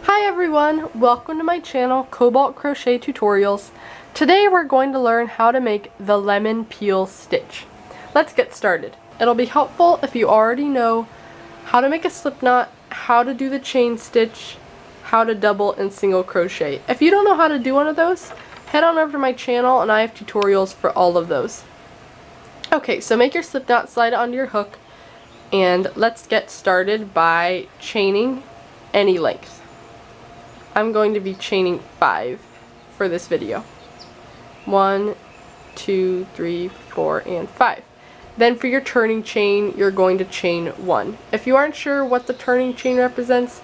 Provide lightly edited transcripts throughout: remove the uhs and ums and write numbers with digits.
Hi everyone, welcome to my channel, Cobalt Crochet Tutorials. Today we're going to learn how to make the lemon peel stitch. Let's get started. It'll be helpful if you already know how to make a slip knot, how to do the chain stitch, how to double and single crochet. If you don't know how to do one of those, head on over to my channel and I have tutorials for all of those. Okay, so make your slip knot, slide it onto your hook, and let's get started by chaining any length. I'm going to be chaining 5 for this video. 1, 2, 3, 4, and 5. Then for your turning chain, you're going to chain 1. If you aren't sure what the turning chain represents,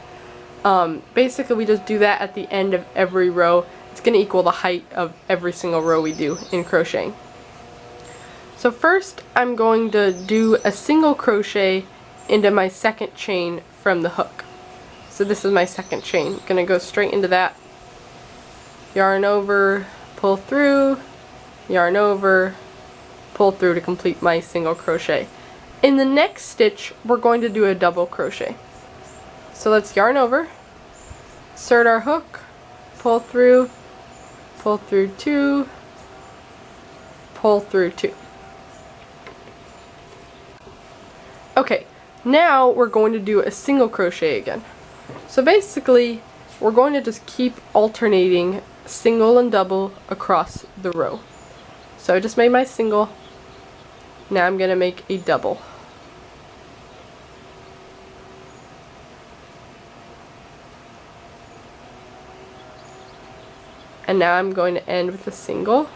basically we just do that at the end of every row. It's going to equal the height of every single row we do in crocheting. So first I'm going to do a single crochet into my second chain from the hook. So this is my second chain. I'm going to go straight into that. Yarn over, pull through, yarn over, pull through to complete my single crochet. In the next stitch we're going to do a double crochet. So let's yarn over, insert our hook, pull through 2, pull through 2. Okay, now we're going to do a single crochet again. So basically, we're going to just keep alternating single and double across the row. So I just made my single, now I'm going to make a double. And now I'm going to end with a single,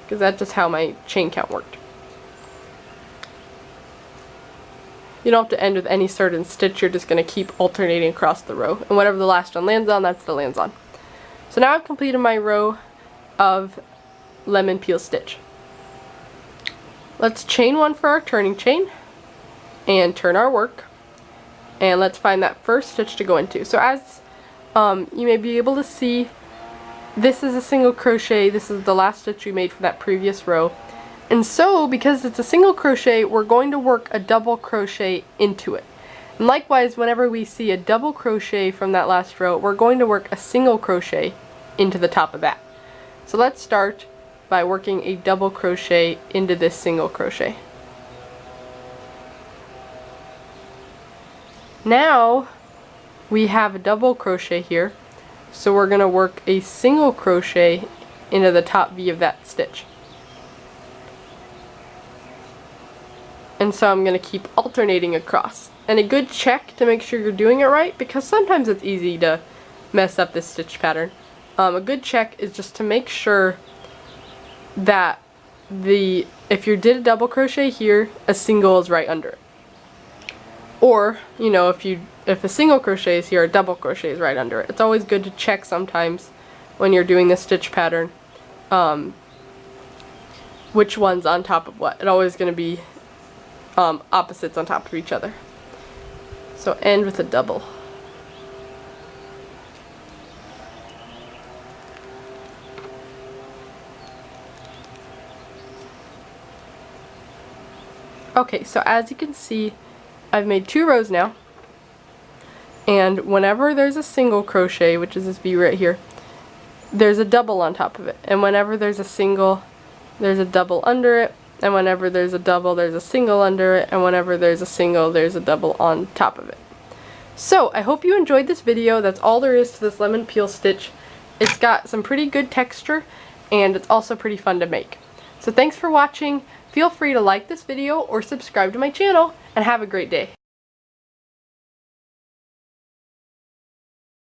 because that's just how my chain count worked. You don't have to end with any certain stitch, you're just going to keep alternating across the row. And whatever the last one lands on, that's the lands on. So now I've completed my row of lemon peel stitch. Let's chain 1 for our turning chain and turn our work. And let's find that first stitch to go into. So as you may be able to see, this is a single crochet. This is the last stitch we made for that previous row. And so, because it's a single crochet, we're going to work a double crochet into it. And likewise, whenever we see a double crochet from that last row, we're going to work a single crochet into the top of that. So let's start by working a double crochet into this single crochet. Now we have a double crochet here, so we're going to work a single crochet into the top V of that stitch. And so I'm going to keep alternating across. And a good check to make sure you're doing it right, because sometimes it's easy to mess up this stitch pattern. A good check is just to make sure that if you did a double crochet here, a single is right under it. Or, you know, if a single crochet is here, a double crochet is right under it. It's always good to check sometimes when you're doing this stitch pattern which one's on top of what. It's always going to be opposites on top of each other. So end with a double. Okay, so as you can see, I've made 2 rows now, and whenever there's a single crochet, which is this V right here, there's a double on top of it, and whenever there's a single, there's a double under it, and whenever there's a double, there's a single under it, and whenever there's a single, there's a double on top of it. So I hope you enjoyed this video. That's all there is to this lemon peel stitch. It's got some pretty good texture, and it's also pretty fun to make. So thanks for watching. Feel free to like this video or subscribe to my channel, and have a great day.